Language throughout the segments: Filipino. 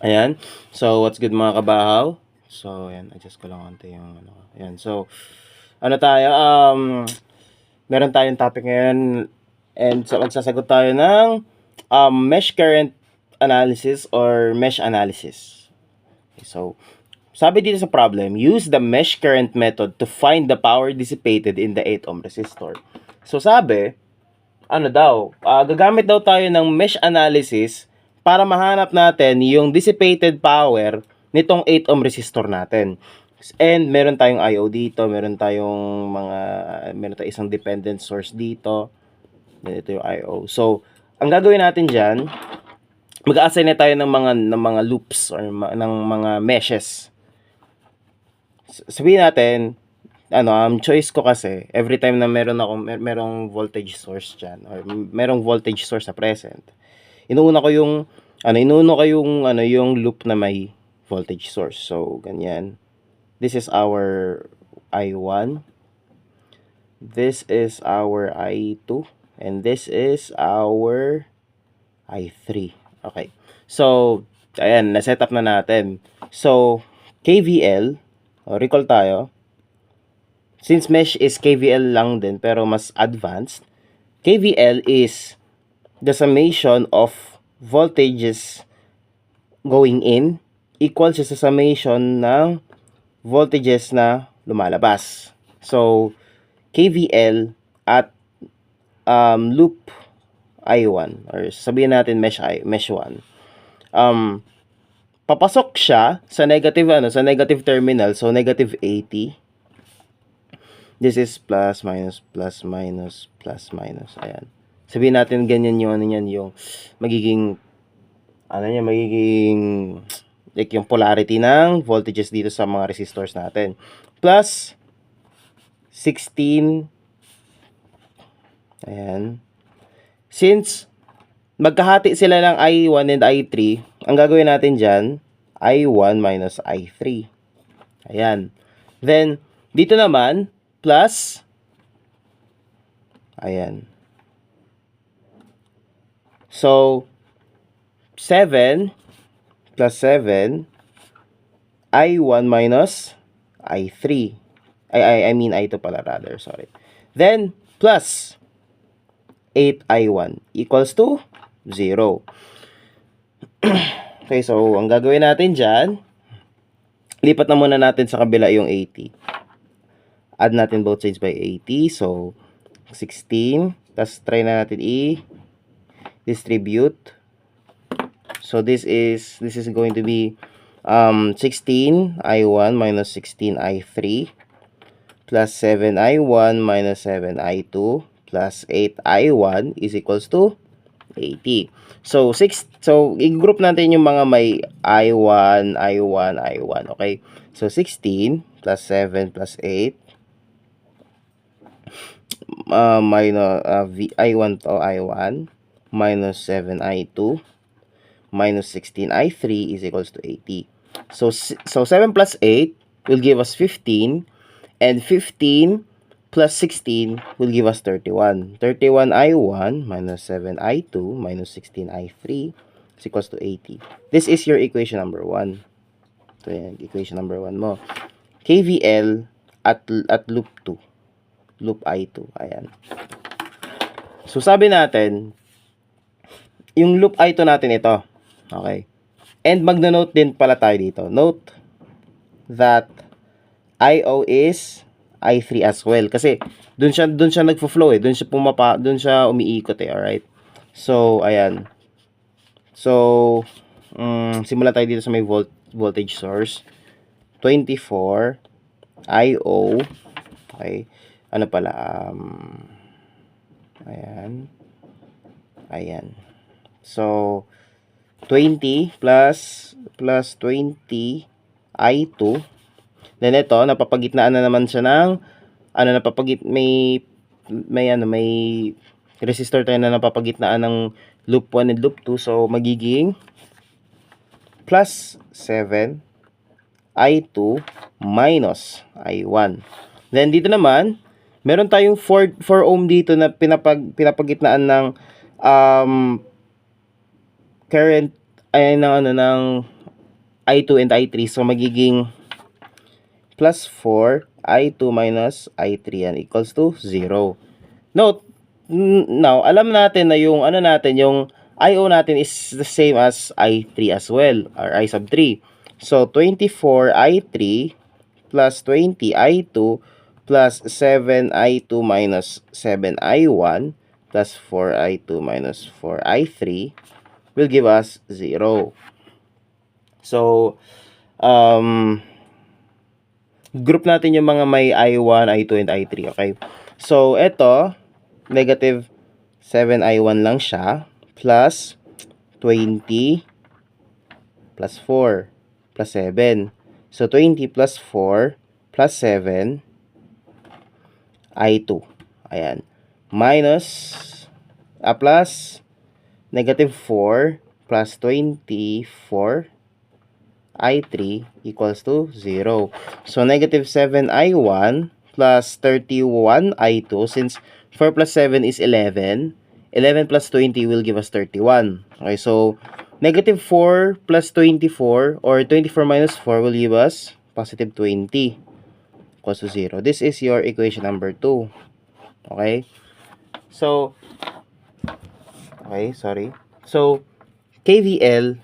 Ayan. So, what's good mga kabahaw? So, ayan. Adjust ko lang konti yung ano. Ayan. So, ano tayo? Meron tayong topic ngayon. And so, magsasagot tayo ng mesh current analysis or mesh analysis. Okay, so, sabi dito sa problem, use the mesh current method to find the power dissipated in the 8 ohm resistor. So, sabi, ano daw, gagamit daw tayo ng mesh analysis para mahanap natin yung dissipated power nitong 8 ohm resistor natin. And meron tayong IO dito, meron tayong isang dependent source dito. Then ito yung IO. So, ang gagawin natin diyan, mag-assign na tayo ng mga loops or ng mga meshes. Sabihin natin, choice ko kasi every time na merong voltage source diyan or merong voltage source sa present. Inuuna ko yung loop na may voltage source. So ganyan. This is our I1. This is our I2 and this is our I3. Okay. So ayan, na-set up na natin. So KVL, recall tayo. Since mesh is KVL lang din pero mas advanced, KVL is the summation of voltages going in equal sa summation ng voltages na lumalabas. So, KVL at loop I1 or sabihin natin mesh 1. Papasok siya sa negative terminal, so negative 80. This is plus minus plus minus plus minus. Ayan. Sabihin natin ganyan yung yung magiging like yung polarity ng voltages dito sa mga resistors natin. Plus 16. Ayan. Since magkahati sila ng I1 and I3, ang gagawin natin diyan I1 minus I3. Ayan. Then dito naman plus, ayan. So, 7 plus 7, I1 minus I3. I mean I2 pala rather, sorry. Then, plus 8I1 equals to 0. Okay, so, ang gagawin natin dyan, lipat na muna natin sa kabila yung 80. Add natin both sides by 80. So, 16. Tapos, try na natin i-distribute. So, this is going to be 16I1 minus 16I3 plus 7I1 minus 7I2 plus 8I1 is equals to 80. So, i-group natin yung mga may I1, I1, I1. Okay? So, 16 plus 7 plus 8 minus I1 to I1 minus 7I2 minus 16I3 is equals to 80. So 7 plus 8 will give us 15 and 15 plus 16 will give us 31. 31I1 minus 7I2 minus 16I3 is equals to 80. This is your equation number 1. So yan, equation number 1 mo. KVL at loop 2. Loop I2. Ayan. So, sabi natin, yung loop I2 natin ito. Okay. And magna-note din pala tayo dito. Note that IO is I3 as well. Kasi, dun siya nagfo-flow eh. Dun siya umiikot eh. Alright. So, ayan. So, simulan tayo dito sa may voltage source. 24 IO. Okay. Ano pala, ayan. So, 20 plus 20 I2. Then ito, napapagitnaan na naman siya ng, may resistor tayo na napapagitnaan ng loop 1 and loop 2. So, magiging plus 7 I2 minus I1. Then, dito naman, meron tayong 4 ohm dito na pinapagitnaan ng current ay ng ano ng I2 and I3. So magiging plus 4 I2 minus I3 yan equals to 0. Note, now alam natin na yung ano natin, yung IO natin is the same as I3 as well, or I sub 3. So 24 I3 plus 20 I2 plus 7 I2 minus 7 I1 plus 4 I2 minus 4 I3 will give us 0. So, group natin yung mga may I1, I2, and I3, okay? So, ito, negative 7 I1 lang siya, plus 20 plus 4 plus 7. So, 20 plus 4 plus 7 I2. Ayan. Minus, plus negative 4 plus 24 I3 equals to 0. So, negative 7 I1 plus 31 I2. Since 4 plus 7 is 11, 11 plus 20 will give us 31. Okay, so, negative 4 plus 24 or 24 minus 4 will give us positive 20 equals to 0. This is your equation number 2. Okay? So, So, KVL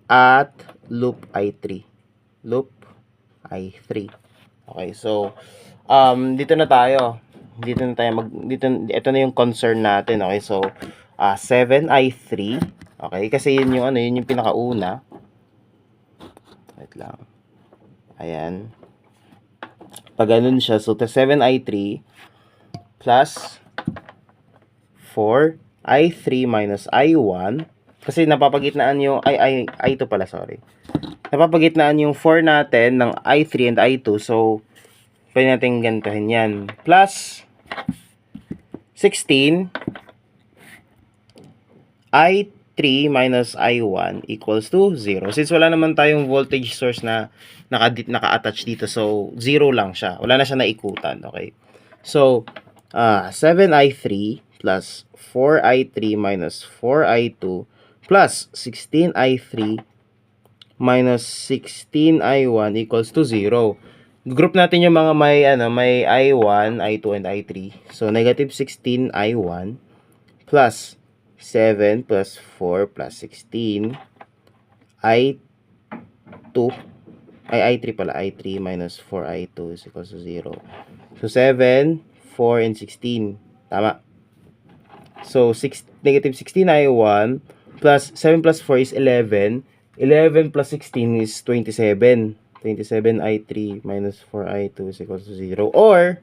at loop I3. Loop I3. Okay, so, dito na tayo. Ito na yung concern natin. Okay, so, 7I3. Okay, kasi yun yung pinakauna. Wait lang. Ayan. Pag ganun siya, so, 7I3 plus 4I3 minus I1. Kasi napapagitnaan yung I2 pala, sorry. Napapagitnaan yung 4 natin ng I3 and I2. So, pwede natin ganitahin yan. Plus 16 I3 minus I1 equals to 0. Since wala naman tayong voltage source na naka-attach dito, so 0 lang siya. Wala na siya naikutan, okay? So, 7I3 plus 4I3 minus 4I2 plus 16I3 minus 16I1 equals to 0. Group natin yung mga may I1, I2, and I3. So, negative 16I1 plus 7 plus 4 plus 16 I2 I3 pala, I3 minus 4I2 is equals to 0. So, 7, 4, and 16. Tama. So, negative 16I1 plus 7 plus 4 is 11. 11 plus 16 is 27. 27I3 minus 4I2 is equals to 0. Or,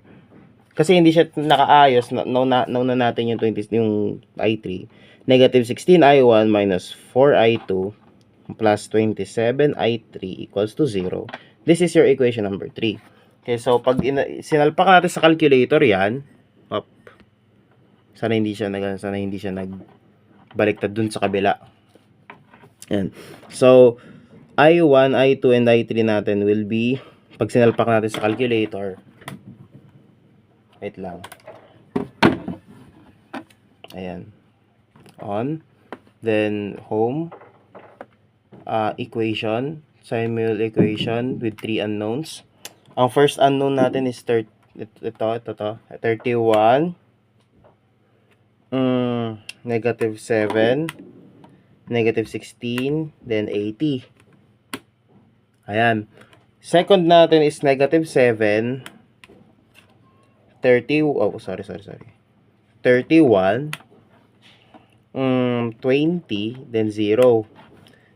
kasi hindi siya nakaayos, nauna natin yung yung I3. Negative 16I1 minus 4I2 plus 27I3 equals to 0. This is your equation number 3. Okay, so pag sinalpak natin sa calculator yan, sana hindi siya nagbaliktad dun sa kabila. Yan. So, I1, I2, and I3 natin will be, pag sinalpak natin sa calculator, wait lang. Ayan. On. Then, home. Equation. Simul equation with 3 unknowns. Ang first unknown natin is ito, 31. Negative 7. Negative 16. Then, 80. Ayan. Second natin is negative 7. 31. 20. Then, 0.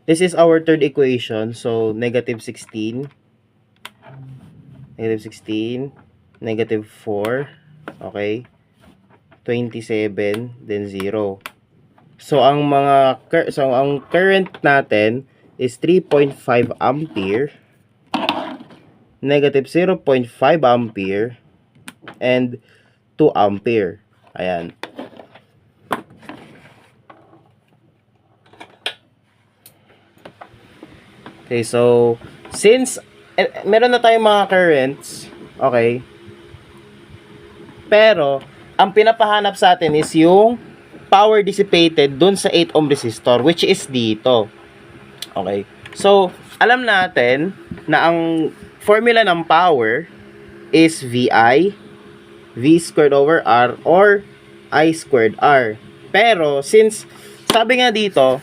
This is our third equation. So, negative 16. Negative 16. Negative 4. Okay. 27. Then, 0. So, ang current natin is 3.5 ampere. Negative 0.5 ampere. And 2 ampere. Ayan. Okay, so, since meron na tayong mga currents, okay, pero, ang pinapahanap sa atin is yung power dissipated dun sa 8 ohm resistor, which is dito. Okay. So, alam natin na ang formula ng power is VI, V squared over R, or I squared R. Pero, since, sabi nga dito,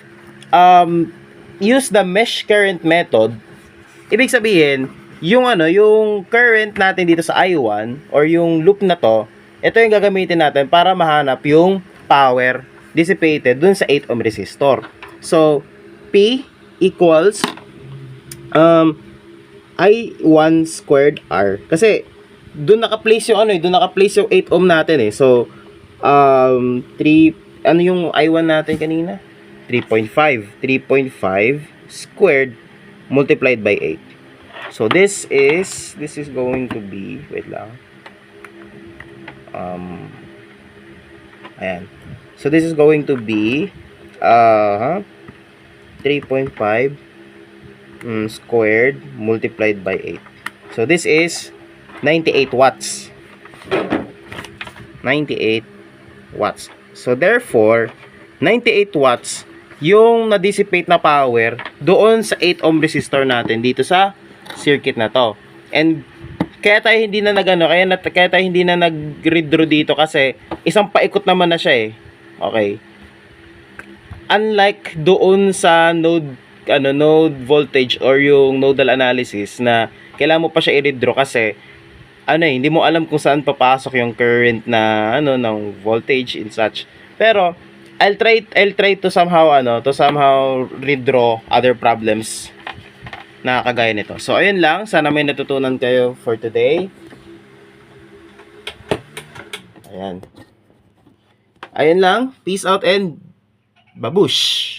use the mesh current method, ibig sabihin, yung current natin dito sa I1, or yung loop na to, ito yung gagamitin natin para mahanap yung power dissipated dun sa 8 ohm resistor. So, P equals I1 squared R. Kasi, dun naka-place yung dun naka-place yung 8 ohm natin eh. So, 3, ano yung I1 natin kanina? 3.5. 3.5 squared multiplied by 8. So, this is going to be, wait lang. Ayan. So, this is going to be 3.5 squared multiplied by 8. So, this is 98 watts. 98 watts. So, therefore, 98 watts yung na-dissipate na power doon sa 8 ohm resistor natin dito sa circuit na to. And kaya tayo hindi na kaya tayo hindi na nag-redraw dito kasi isang paikot naman na siya eh. Okay. Unlike doon sa node voltage or yung nodal analysis na kailangan mo pa siya i-redraw kasi hindi mo alam kung saan papasok yung current na ng voltage and such. Pero I'll try to somehow redraw other problems na kagaya nito. So ayun lang, sana may natutunan kayo for today. Ayun lang, peace out and babush.